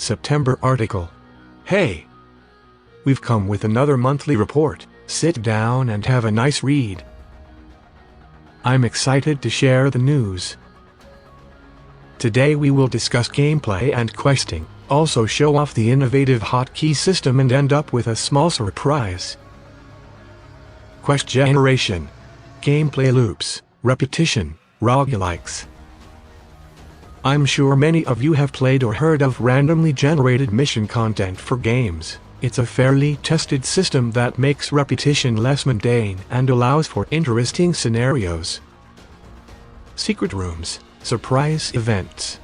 September article. Hey! We've come with another monthly report. Sit down and have a nice read. I'm excited to share the news. Today we will discuss gameplay and questing, also show off the innovative hotkey system and end up with a small surprise. Quest generation, gameplay loops, repetition, roguelikes. I'm sure many of you have played or heard of randomly generated mission content for games. It's a fairly tested system that makes repetition less mundane and allows for interesting scenarios. Secret rooms, surprise events.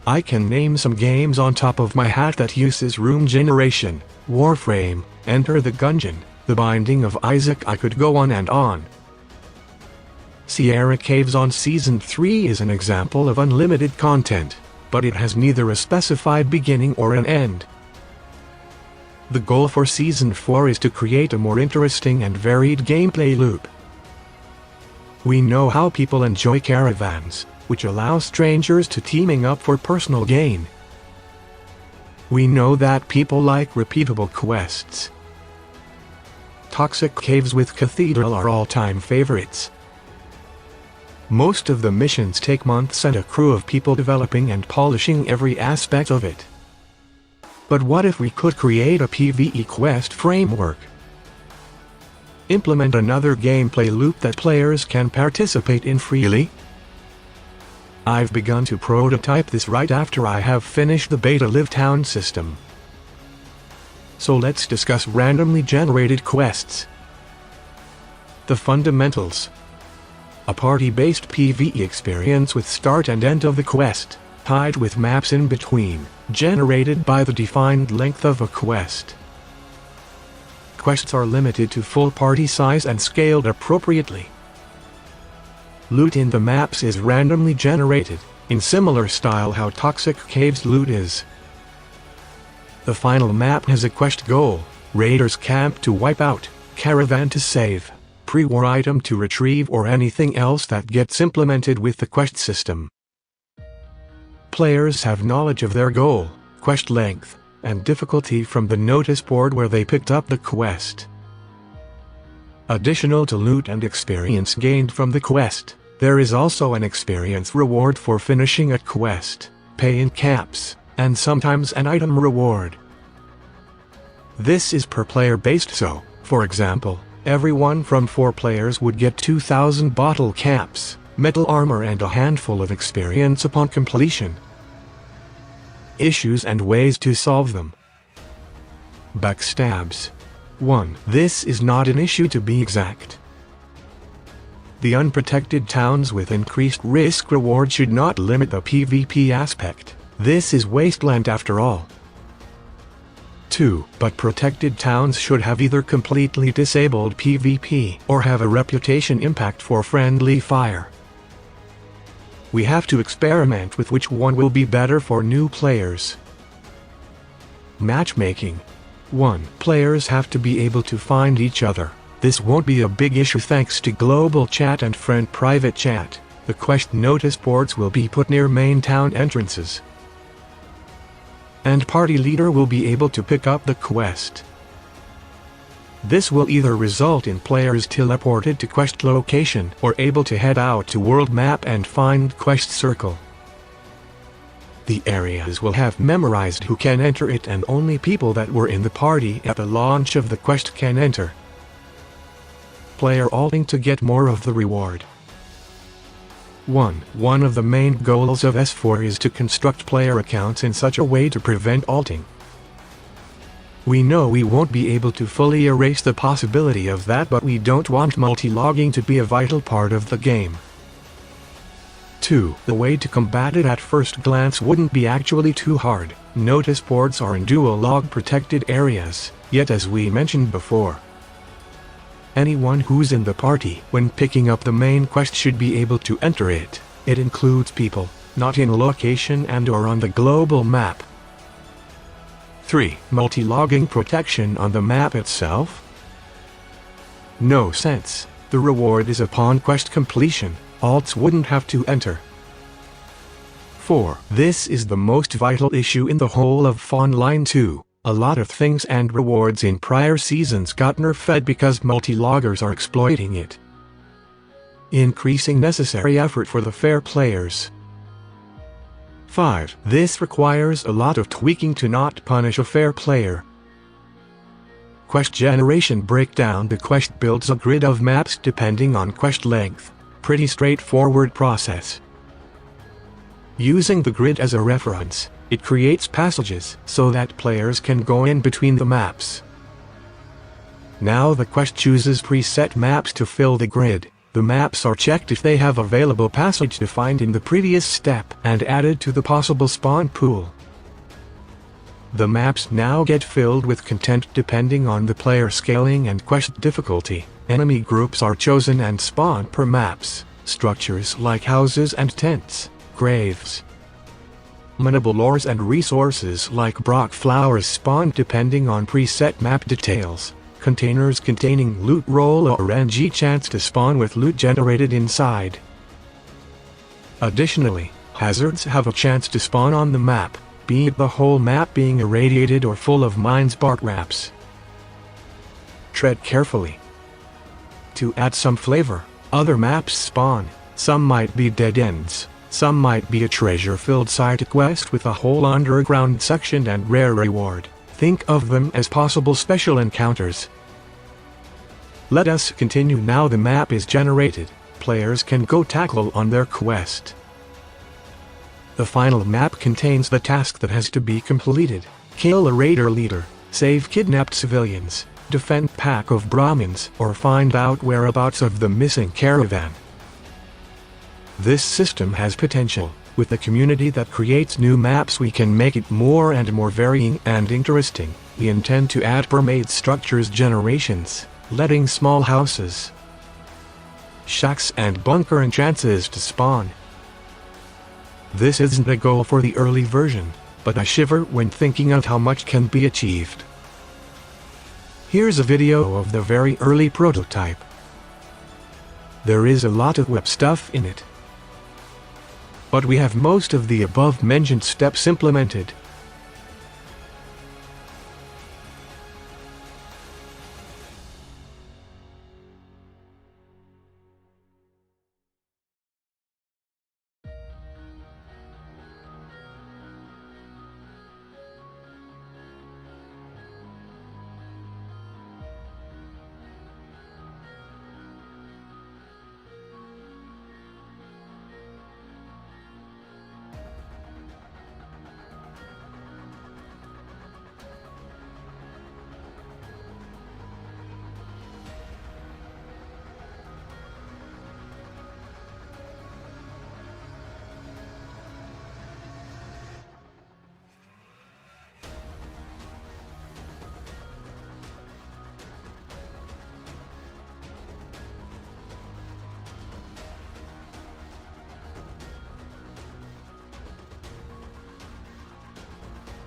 I can name some games on top of my hat that uses room generation, Warframe, Enter the Gungeon, The Binding of Isaac. I could go on and on. Sierra Caves on Season 3 is an example of unlimited content, but it has neither a specified beginning or an end. The goal for Season 4 is to create a more interesting and varied gameplay loop. We know how people enjoy caravans, which allow strangers to teaming up for personal gain. We know that people like repeatable quests. Toxic Caves with Cathedral are all-time favorites. Most of the missions take months and a crew of people developing and polishing every aspect of it. But what if we could create a PvE quest framework? Implement another gameplay loop that players can participate in freely? I've begun to prototype this right after I have finished the beta Live Town system. So let's discuss randomly generated quests. The fundamentals. A party-based PvE experience with start and end of the quest, tied with maps in between, generated by the defined length of a quest. Quests are limited to full party size and scaled appropriately. Loot in the maps is randomly generated, in similar style how Toxic Caves loot is. The final map has a quest goal: Raiders camp to wipe out, caravan to save, pre-war item to retrieve, or anything else that gets implemented with the quest system. Players have knowledge of their goal, quest length, and difficulty from the notice board where they picked up the quest. Additional to loot and experience gained from the quest, there is also an experience reward for finishing a quest, pay in caps, and sometimes an item reward. This is per player based, so, for example, everyone from 4 players would get 2,000 bottle caps, metal armor and a handful of experience upon completion. Issues and ways to solve them. Backstabs. 1. This is not an issue, to be exact. The unprotected towns with increased risk reward should not limit the PvP aspect. This is wasteland after all. 2. But protected towns should have either completely disabled PvP or have a reputation impact for friendly fire. We have to experiment with which one will be better for new players. Matchmaking. 1. Players have to be able to find each other. This won't be a big issue thanks to global chat and friend private chat. The quest notice boards will be put near main town entrances, and party leader will be able to pick up the quest. This will either result in players teleported to quest location or able to head out to world map and find quest circle. The areas will have memorized who can enter it, and only people that were in the party at the launch of the quest can enter. Player alting to get more of the reward. 1. One of the main goals of S4 is to construct player accounts in such a way to prevent alting. We know we won't be able to fully erase the possibility of that, but we don't want multi-logging to be a vital part of the game. 2. The way to combat it at first glance wouldn't be actually too hard. Notice boards are in dual log protected areas, yet as we mentioned before, anyone who's in the party when picking up the main quest should be able to enter it. It includes people not in location and or on the global map. 3. Multi-logging protection on the map itself? No sense. The reward is upon quest completion. Alts wouldn't have to enter. 4. This is the most vital issue in the whole of FOnline2. A lot of things and rewards in prior seasons got nerfed because multi-loggers are exploiting it, increasing necessary effort for the fair players. 5. This requires a lot of tweaking to not punish a fair player. Quest generation breakdown. The quest builds a grid of maps depending on quest length. Pretty straightforward process. Using the grid as a reference, it creates passages so that players can go in between the maps. Now the quest chooses preset maps to fill the grid. The maps are checked if they have available passage defined in the previous step and added to the possible spawn pool. The maps now get filled with content depending on the player scaling and quest difficulty. Enemy groups are chosen and spawn per maps. Structures like houses and tents, graves, mineable ores and resources like Brock flowers spawn depending on preset map details. Containers containing loot roll or RNG chance to spawn with loot generated inside. Additionally, hazards have a chance to spawn on the map, be it the whole map being irradiated or full of mines bark wraps. Tread carefully. To add some flavor, other maps spawn. Some might be dead ends, some might be a treasure-filled side quest with a whole underground section and rare reward. Think of them as possible special encounters. Let us continue. Now the map is generated. Players can go tackle on their quest. The final map contains the task that has to be completed. Kill a raider leader, save kidnapped civilians, defend pack of Brahmins, or find out whereabouts of the missing caravan. This system has potential. With the community that creates new maps, we can make it more and more varying and interesting. We intend to add permade structures generations, letting small houses, shacks and bunker and chances to spawn. This isn't a goal for the early version, but I shiver when thinking of how much can be achieved. Here's a video of the very early prototype. There is a lot of web stuff in it, but we have most of the above-mentioned steps implemented.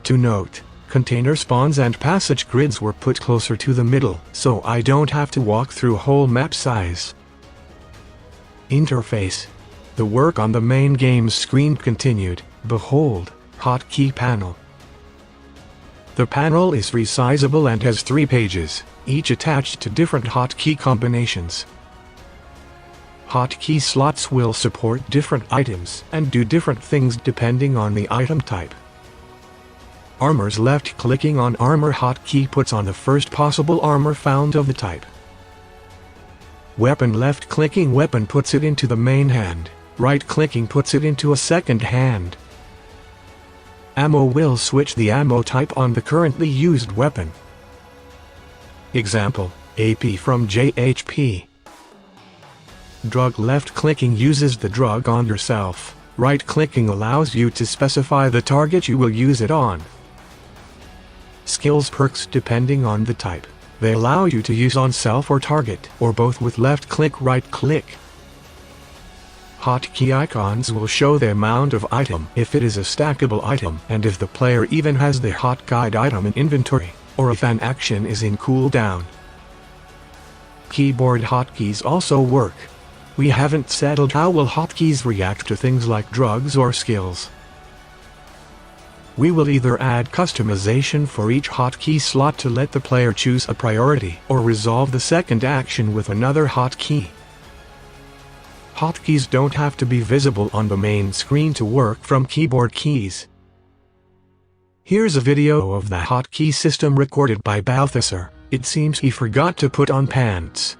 To note, container spawns and passage grids were put closer to the middle, so I don't have to walk through whole map size. Interface. The work on the main game's screen continued. Behold, Hotkey panel. The panel is resizable and has 3 pages, each attached to different hotkey combinations. Hotkey slots will support different items and do different things depending on the item type. Armor's left-clicking on armor hotkey puts on the first possible armor found of the type. Weapon left-clicking weapon puts it into the main hand, right-clicking puts it into a second hand. Ammo will switch the ammo type on the currently used weapon. Example, AP from JHP. Drug left-clicking uses the drug on yourself, right-clicking allows you to specify the target you will use it on. Skills perks depending on the type. They allow you to use on self or target, or both with left-click right-click. Hotkey icons will show the amount of item if it is a stackable item and if the player even has the hot guide item in inventory, or if an action is in cooldown. Keyboard hotkeys also work. We haven't settled how will hotkeys react to things like drugs or skills. We will either add customization for each hotkey slot to let the player choose a priority, or resolve the second action with another hotkey. Hotkeys don't have to be visible on the main screen to work from keyboard keys. Here's a video of the hotkey system recorded by Balthasar. It seems he forgot to put on pants.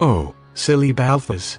Oh, silly Balthas.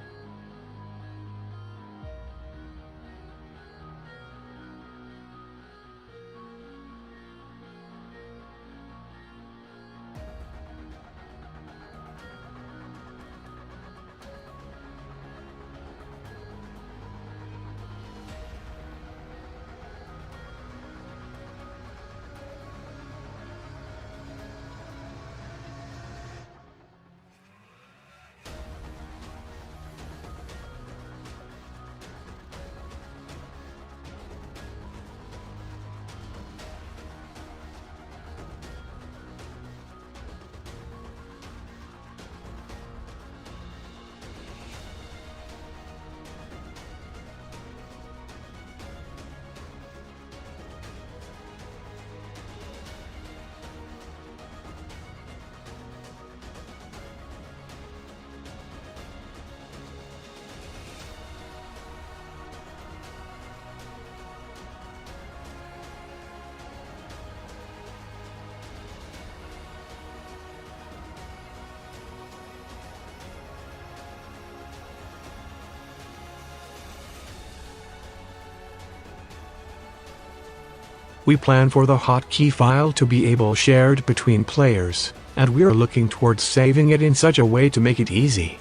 We plan for the hotkey file to be shared between players, and we're looking towards saving it in such a way to make it easy.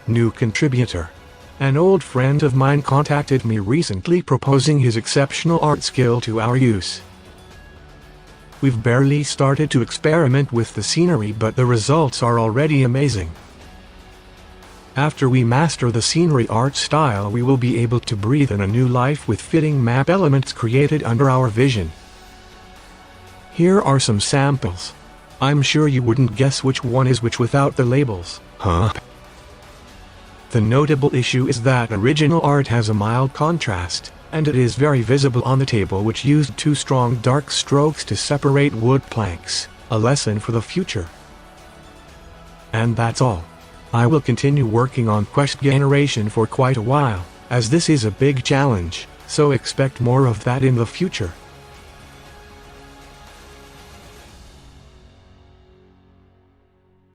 New contributor. An old friend of mine contacted me recently proposing his exceptional art skill to our use. We've barely started to experiment with the scenery, but the results are already amazing. After we master the scenery art style, we will be able to breathe in a new life with fitting map elements created under our vision. Here are some samples. I'm sure you wouldn't guess which one is which without the labels, huh? The notable issue is that original art has a mild contrast, and it is very visible on the table, which used 2 strong dark strokes to separate wood planks, a lesson for the future. And that's all. I will continue working on quest generation for quite a while, as this is a big challenge, so expect more of that in the future.